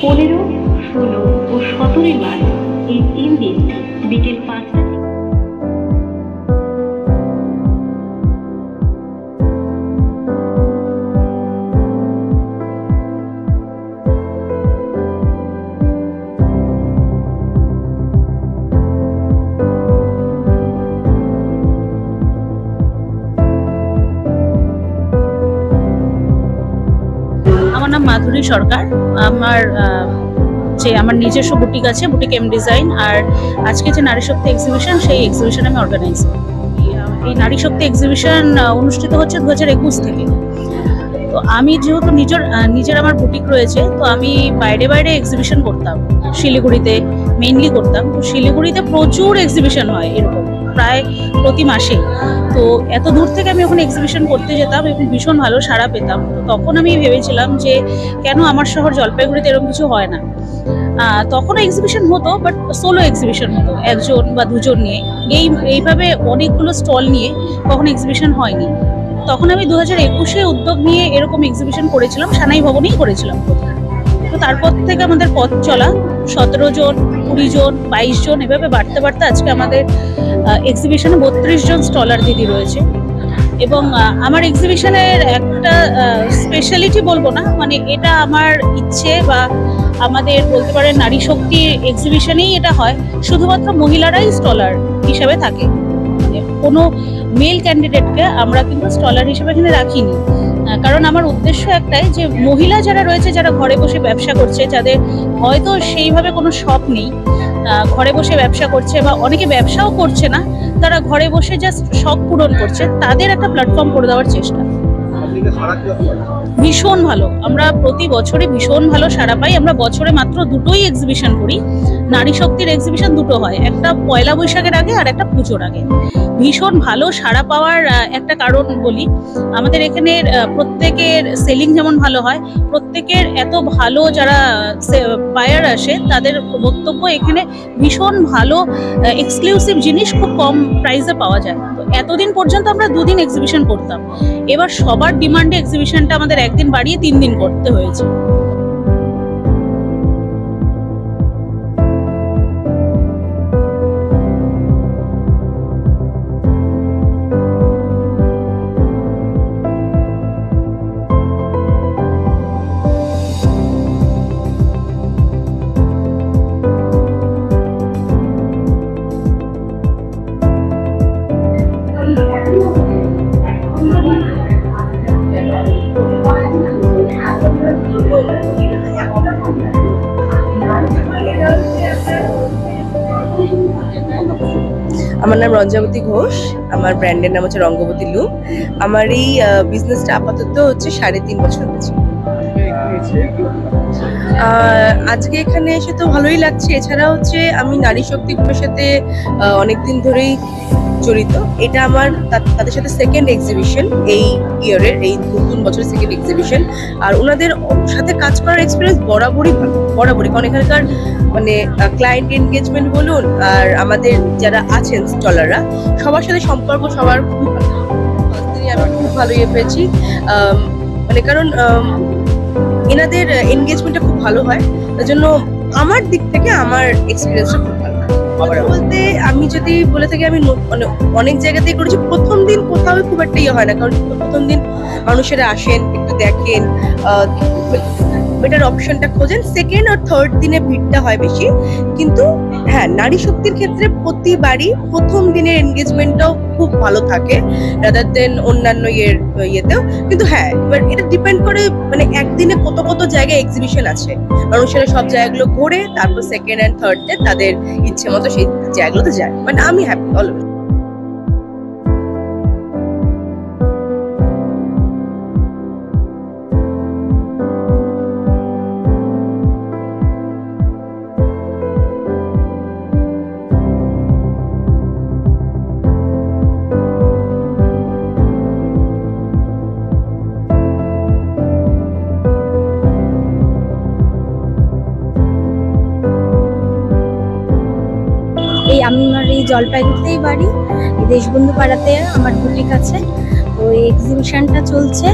15, 16 ও 17 March এই 3 দিন বিকেল 5টা থেকে আমার নাম মাধুরী সরকার। আমার নিজস্ব বুটিক আছে, বুটিক এম ডিজাইন। আর আজকে যে নারী শক্তি এক্সিবিশন, সেই এক্সিবিশন আমি অর্গানাইজ করি। এই নারী শক্তি এক্সিবিশন অনুষ্ঠিত হচ্ছে 2021 থেকে। তো আমি যেহেতু নিজের আমার বুটিক রয়েছে, তো আমি বাইরে বাইরে এক্সিবিশন করতাম। শিলিগুড়িতে মেইনলি করতাম। তো শিলিগুড়িতে প্রচুর এক্সিবিশন হয়, এরকম প্রায় প্রতি মাসে। তো এত দূর থেকে আমি ওখানে এক্সিবিশন করতে যেতাম এবং ভীষণ ভালো সাড়া পেতাম। তো তখন আমি ভেবেছিলাম যে কেন আমার শহর জলপাইগুড়িতে এরকম কিছু হয় না। তখনও এক্সিবিশন হতো, বাট সোলো এক্সিবিশন হতো, একজন বা দুজন নিয়ে। এইভাবে অনেকগুলো স্টল নিয়ে কখনো এক্সিবিশন হয়নি। তখন আমি 2021-এ উদ্যোগ নিয়ে এরকম এক্সিবিশন করেছিলাম, সানাই ভবনেই করেছিলাম। তো তারপর থেকে আমাদের পথ চলা 17 জন, 20 জন, 22 জন, এভাবে বাড়তে বাড়তে আজকে আমাদের এক্সিবিশনে 32 জন স্টলার দিদি রয়েছে। এবং আমার এক্সিবিশনের একটা স্পেশালিটি বলবো না, মানে এটা আমার ইচ্ছে, বা আমাদের বলতে পারেন নারী শক্তি এক্সিবিশনেই এটা হয়, শুধুমাত্র মহিলারাই স্টলার হিসেবে থাকে। মানে কোনো মেল ক্যান্ডিডেটকে আমরা কিন্তু স্টলার হিসেবে এখানে রাখিনি। কারণ আমার উদ্দেশ্য একটাই, যে মহিলা যারা রয়েছে, যারা ঘরে বসে ব্যবসা করছে, যাদের হয়তো সেইভাবে কোনো শপ নেই, ঘরে বসে ব্যবসা করছে, বা অনেকে ব্যবসাও করছে না, তারা ঘরে বসে জাস্ট শখ পূরণ করছে, তাদের একটা প্ল্যাটফর্ম করে দেওয়ার চেষ্টা। ভীষণ ভালো, আমরা প্রতি বছরে ভীষণ ভালো সাড়া পাই। আমরা বছরে মাত্র দুটোই এক্সিবিশন করি। নারী শক্তির এক্সিবিশন দুটো হয়, একটা পয়লা বৈশাখের আগে আর একটা পুজোর আগে। ভীষণ ভালো সাড়া পাওয়ার একটা কারণ বলি, আমাদের এখানের প্রত্যেকের সেলিং যেমন ভালো হয়, প্রত্যেকের এত ভালো যারা বায়ার আসে, তাদের বক্তব্য এখানে ভীষণ ভালো এক্সক্লুসিভ জিনিস খুব কম প্রাইসে পাওয়া যায়। তো এতদিন পর্যন্ত আমরা 2 দিন এক্সিবিশন করতাম, এবার সবার ডিমান্ডে এক্সিবিশনটা আমাদের 1 দিন বাড়িয়ে 3 দিন করতে হয়েছে। আমার নাম রঞ্জাবতী ঘোষ, আমার ব্র্যান্ডের নাম হচ্ছে রঙ্গবতী লুক। আমার এই বিজনেসটা আপাতত হচ্ছে 3.5 বছর হয়েছে। আজকে এখানে এসে তো ভালোই লাগছে। এছাড়া হচ্ছে আমি নারী শক্তি গ্রুপের সাথে অনেকদিন ধরেই জড়িত। এটা আমার তাদের সাথে সেকেন্ড এক্সিবিশন, এই ইয়ারের, এই নতুন বছরের সেকেন্ড এক্সিবিশন। আর ওনাদের সাথে কাজ করার এক্সপিরিয়েন্স বরাবরই ভালো, বরাবরই। কারণ এখানকার মানে ক্লায়েন্ট এনগেজমেন্ট বলুন, আর আমাদের যারা আছেন স্টলাররা, সবার সাথে সম্পর্ক সবার খুবই ভালো। আমি খুব ভালো ইয়ে পেয়েছি, মানে কারণ এনাদের এনগেজমেন্টটা খুব ভালো হয়। তার জন্য আমার দিক থেকে আমার এক্সপিরিয়েন্সটা খুব ভালো। বলতে আমি যদি বলে থাকি, আমি অনেক জায়গাতেই করেছি। প্রথম দিন কোথাও খুব একটা ইয়ে হয় না, কারণ প্রথম দিন মানুষেরা আসেন, একটু দেখেন, বেটার অপশনটা খোঁজেন। সেকেন্ড আর থার্ড দিনে ভিড়টা হয় বেশি। কিন্তু হ্যাঁ, নারী শক্তির ক্ষেত্রে প্রতিবারই প্রথম দিনের এনগেজমেন্টটাও খুব ভালো থাকে, রাদার দেন অন্যান্য ইয়েতেও। কিন্তু হ্যাঁ, এবার এটা ডিপেন্ড করে, মানে একদিনে কত কত জায়গায় এক্সিবিশন আছে, মানুষেরা সব জায়গাগুলো ঘোরে, তারপর সেকেন্ড অ্যান্ড থার্ড ডে তাদের ইচ্ছে মতো সেই জায়গাগুলোতে যায়। মানে আমি হ্যাপি অলওয়েজ। আমার এই জলপাইগুড়িতেই বাড়ি, দেশবন্ধু পাড়াতে আমার বুটিক আছে। তো এই এক্সিবিশনটা চলছে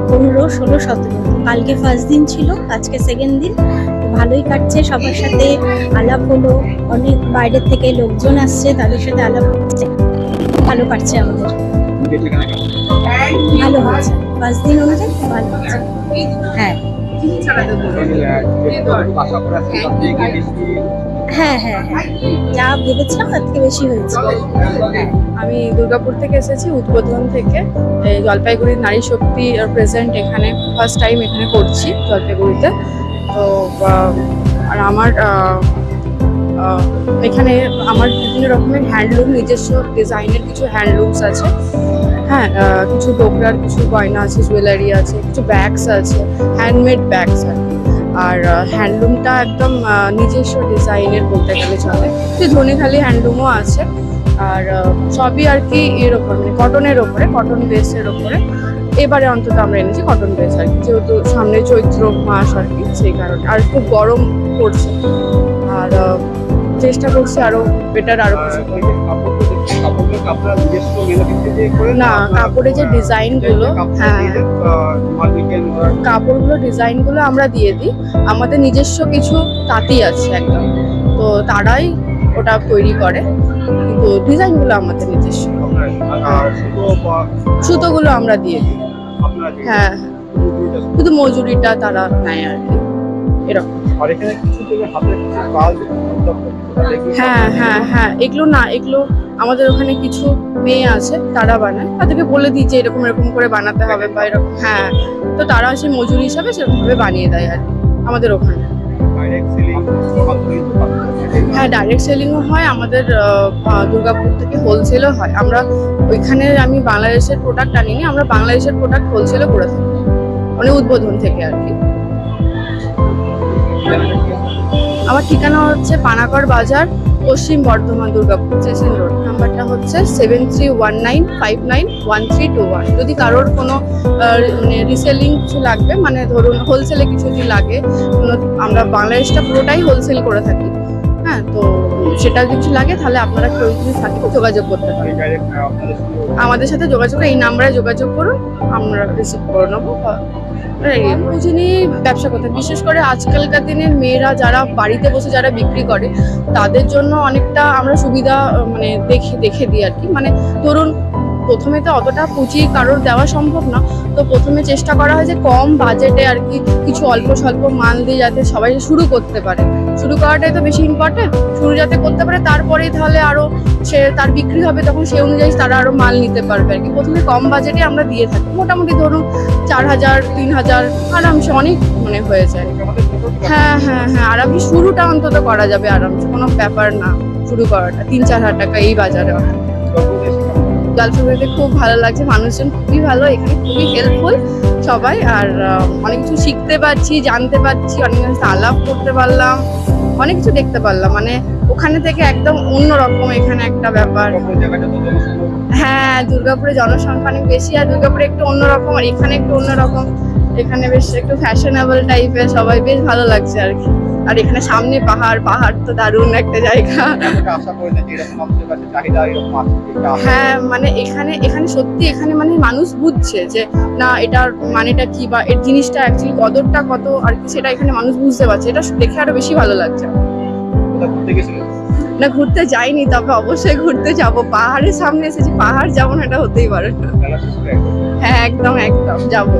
15, 16, 17। তো কালকে ফার্স্ট দিন ছিল, আজকে সেকেন্ড দিন। তো ভালোই কাটছে, সবার সাথে আলাপ হলো, অনেক বাইরের থেকে লোকজন আসছে, তাদের সাথে আলাপ হচ্ছে, ভালো কাটছে আমাদের, ভালো হচ্ছে 5 দিন অনুযায়ী খুব ভালো হচ্ছে। হ্যাঁ হ্যাঁ হ্যাঁ হ্যাঁ, যা ভেবেছিলাম তার থেকে বেশি হয়েছে। হ্যাঁ, আমি দুর্গাপুর থেকে এসেছি, উদ্বোধন থেকে। এই জলপাইগুড়ির নারী শক্তি প্রেজেন্ট এখানে ফার্স্ট টাইম এখানে করছি জলপাইগুড়িতে। তো আর আমার এখানে আমার বিভিন্ন রকমের হ্যান্ডলুম, নিজস্ব ডিজাইনের কিছু হ্যান্ডলুমস আছে। হ্যাঁ, কিছু ডোকরার কিছু গয়না আছে, জুয়েলারি আছে, কিছু ব্যাগস আছে, হ্যান্ডমেড ব্যাগস আর কি। আর হ্যান্ডলুমটা একদম নিজস্ব ডিজাইনের বলতে গেলে চলে। ধনেখালি হ্যান্ডলুমও আছে। আর সবই আর কি এরকম মানে কটনের ওপরে, কটন বেসের ওপরে। এবারে অন্তত আমরা এনেছি কটন বেস আর কি, যেহেতু সামনে চৈত্র মাস আর কি, সেই কারণে। আর খুব গরম পড়ছে, আর চেষ্টা করছি আরো বেটার আরো কিছু। না, কাপড়ের যে ডিজাইন গুলো, হ্যাঁ কাপড়গুলো ডিজাইন গুলো আমরা দিয়ে দিই। আমাদের নিজস্ব কিছু তাঁতি আছে একদম, তো তারাই ওটা তৈরি করে, কিন্তু ডিজাইন গুলো আমাদের নিজস্ব। সুতোগুলো আমরা দিয়ে দিই। হ্যাঁ, শুধু মজুরিটা তারা নেয় আর কি, এরকম। হ্যাঁ হ্যাঁ হ্যাঁ, এগুলো না, এগুলো আমাদের ওখানে কিছু মেয়ে আছে, তারা বানায়, তাদেরকে বলে দিই যে এরকম এরকম করে বানাতে হবে বা এরকম। হ্যাঁ, তো তারা সেই মজুরি হিসাবে সেরকম ভাবে বানিয়ে দেয় আর আমাদের ওখানে। হ্যাঁ, ডাইরেক্ট সেলিংও হয় আমাদের, দুর্গাপুর থেকে হোলসেলও হয়। আমরা ওইখানে, আমি বাংলাদেশের প্রোডাক্ট আনিনি, আমরা বাংলাদেশের প্রোডাক্ট হোলসেলও করে থাকি, মানে উদ্বোধন থেকে আর কি। আমার ঠিকানা হচ্ছে পানাগড় বাজার, পশ্চিম বর্ধমান, দুর্গাপুর স্টেশন রোড। নাম্বারটা হচ্ছে 7319591321। যদি কারোর কোনো মানে রিসেলিং কিছু লাগবে, মানে ধরুন হোলসেলে কিছু যদি লাগে, আমরা বাংলাদেশটা পুরোটাই হোলসেল করে থাকি। হ্যাঁ, তো সেটা কিছু লাগে তাহলে আপনারা কেউ যদি থাকে যোগাযোগ করতে পারেন, আমাদের সাথে যোগাযোগ, এই নাম্বারে যোগাযোগ করুন, আমরা রিসিভ করে নেবো। বুঝে নিয়ে ব্যবসা করতে, বিশেষ করে আজকালকার দিনের মেয়েরা যারা বাড়িতে বসে যারা বিক্রি করে, তাদের জন্য অনেকটা আমরা সুবিধা মানে দেখে দিই আর কি। মানে ধরুন প্রথমে তো অতটা পুঁজি কারোর দেওয়া সম্ভব না, তো প্রথমে চেষ্টা করা হয় যে কম বাজেটে আর কি কিছু অল্প স্বল্প মাল দিয়ে যাতে সবাই শুরু করতে পারে। শুরু করাটাই তো বেশি ইম্পর্টেন্ট, শুরু যাতে করতে পারে, তারপরেই তাহলে আরো সে তার বিক্রি হবে, তখন সেই অনুযায়ী তারা আরো মাল নিতে পারবে আর কি। প্রথমে কম বাজেটে আমরা দিয়ে থাকি, মোটামুটি ধরুন 4000 3000 আরামসে অনেক মানে হয়ে যায়। হ্যাঁ হ্যাঁ হ্যাঁ, আরামসে শুরুটা অন্তত করা যাবে, আরামসে কোনো ব্যাপার না শুরু করাটা। 3-4 হাজার টাকা এই বাজারে। জলপাইগুড়িতে খুব ভালো লাগছে, মানুষজন খুবই ভালো, এখানে খুবই হেল্পফুল সবাই। আর অনেক কিছু শিখতে পারছি, জানতে পারছি, অনেক কিছু আলাপ করতে পারলাম, অনেক কিছু দেখতে পারলাম। মানে ওখানে থেকে একদম অন্যরকম এখানে একটা ব্যাপার। হ্যাঁ, দুর্গাপুরে জনসংখ্যা অনেক বেশি, আর দুর্গাপুরে একটু অন্যরকম, আর এখানে একটু অন্যরকম। এখানে বেশ একটু ফ্যাশনেবল টাইপের, সবাই বেশ ভালো লাগছে আর কি। আর এখানে সামনে পাহাড়, পাহাড় তো দারুণ একটা জায়গা। হ্যাঁ, মানে এখানে সত্যি এখানে মানে মানুষ বুঝছে যে না এটার মানেটা কি, বা এর জিনিসটা অ্যাকচুয়ালি কদরটা কত আর কি, সেটা এখানে মানুষ বুঝতে পারছে। এটা দেখে আরো বেশি ভালো লাগছে। না, ঘুরতে যাইনি, তবে অবশ্যই ঘুরতে যাব। পাহাড়ের সামনে এসেছি, পাহাড় যাবো না এটা হতেই পারে না। হ্যাঁ, একদম একদম যাবো।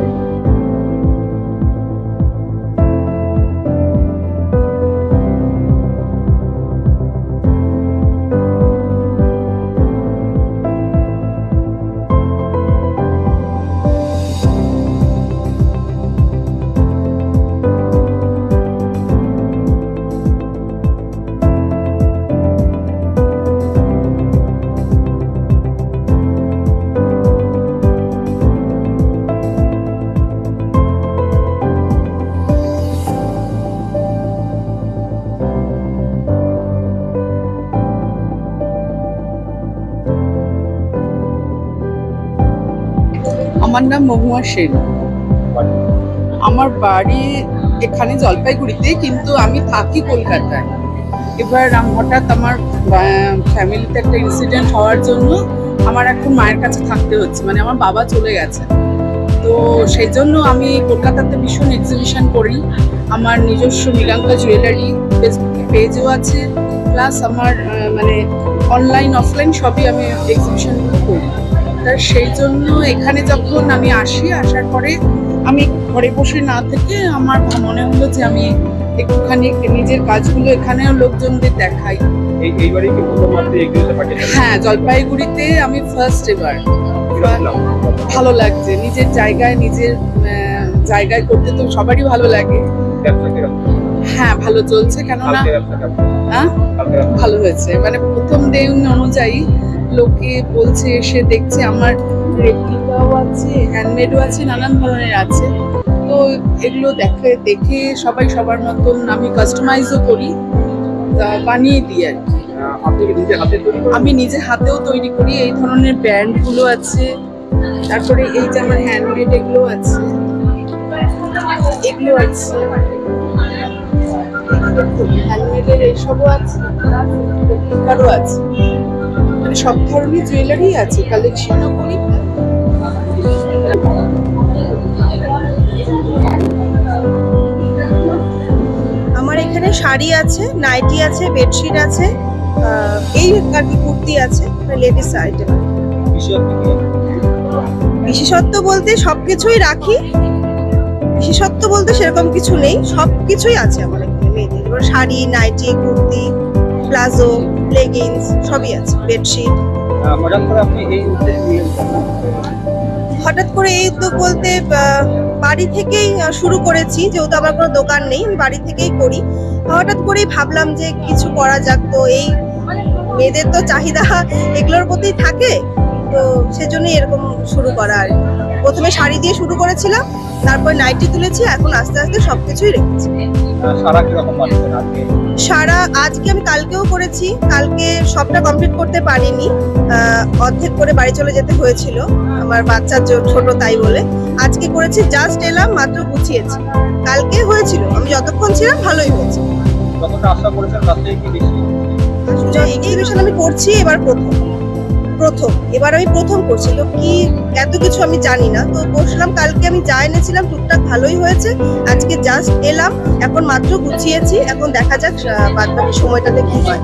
আমার নাম মহুয়া সেন। আমার বাড়ি এখানে জলপাইগুড়িতে, কিন্তু আমি থাকি কলকাতায়। এবার হঠাৎ আমার ফ্যামিলিতে একটা ইনসিডেন্ট হওয়ার জন্য আমার এখন মায়ের কাছে থাকতে হচ্ছে, মানে আমার বাবা চলে গেছে। তো সেই জন্য আমি কলকাতাতে ভীষণ এক্সিবিশন করি। আমার নিজস্ব মৃগাঙ্কা জুয়েলারি ফেসবুকে পেজও আছে, প্লাস আমার মানে অনলাইন অফলাইন সবই আমি এক্সিবিশনগুলো করি। তার সেই জন্য এখানে যখন আমি আসার পরে আমি ঘরে বসে না থেকে আমার মনে হলো যে আমি একটুখানি নিজের কাজগুলো এখানেও লোকজনদের দেখাই। এইবারই কি প্রথমবার এক্সিবিশন পার্টিসিপেট? হ্যাঁ, জলপাইগুড়িতে আমি ফার্স্ট এবার। ভালো লাগছে, নিজের জায়গায় করতে তো সবারই ভালো লাগে। হ্যাঁ, ভালো চলছে, কেননা ভালো হয়েছে। মানে প্রথম দিন অনুযায়ী লোকে বলছে, এসে দেখছে আমার রেপ্লিকাও আছে, হ্যান্ডমেডও আছে, নানান ধরনের আছে। তো এগুলো দেখে সবাই সবার মতন, আমি কাস্টমাইজও করি, বানিয়ে দিই আর কি। আমি নিজে হাতেও তৈরি করি। এই ধরনের ব্যান্ডগুলো আছে, তারপরে এই যে আমার হ্যান্ডমেড এগুলো আছে, হ্যান্ডমেডের এইসবও আছে, রেপ্লিকারও আছে। মানে সব ধরনের জুয়েলারি আছে, কালেকশনও করি। আমার এখানে শাড়ি আছে, নাইটি আছে, বেডশিট আছে, এই আর কি কুর্তি আছে, লেডিস আইটেম। বিশেষত্ব বলতে সবকিছুই রাখি, বিশেষত্ব বলতে সেরকম কিছু নেই, সবকিছুই আছে আমার এখানে মেয়েদের। এবার sari, nightie, kurti, palazzo, leggings সবই আছে, বেডশিট। হঠাৎ করে এই উদ্যোগ বলতে বাড়ি থেকেই শুরু করেছি, যেহেতু আমার কোনো দোকান নেই, আমি বাড়ি থেকেই করি। হঠাৎ করেই ভাবলাম যে কিছু করা যাক। তো এই মেয়েদের তো চাহিদা এগুলোর প্রতি থাকে, তো সেজন্যই এরকম শুরু করা। আর প্রথমে শাড়ি দিয়ে শুরু করেছিলাম, তারপর নাইটি তুলেছি, এখন আস্তে আস্তে সবকিছুই রেখেছি। সারা আজকে আমি কালকেও করেছি, কালকে সবটা কমপ্লিট করতে পারিনি, অর্ধেক করে বাড়ি চলে যেতে হয়েছিল, আমার বাচ্চার ছোট তাই বলে। আজকে করেছি, জাস্ট এলাম, মাত্র গুছিয়েছি। কালকে হয়েছিল, আমি যতক্ষণ ছিলাম ভালোই হয়েছে। এক্সিবিশন আমি করছি এবার এবার আমি প্রথম করছি, তো কি এত কিছু আমি জানি না। তো বসলাম, কালকে আমি যা এনেছিলাম টুকটাক ভালোই হয়েছে, আজকে জাস্ট এলাম, এখন মাত্র গুছিয়েছি, এখন দেখা যাক বাদ বাকি সময়টাতে কি হয়।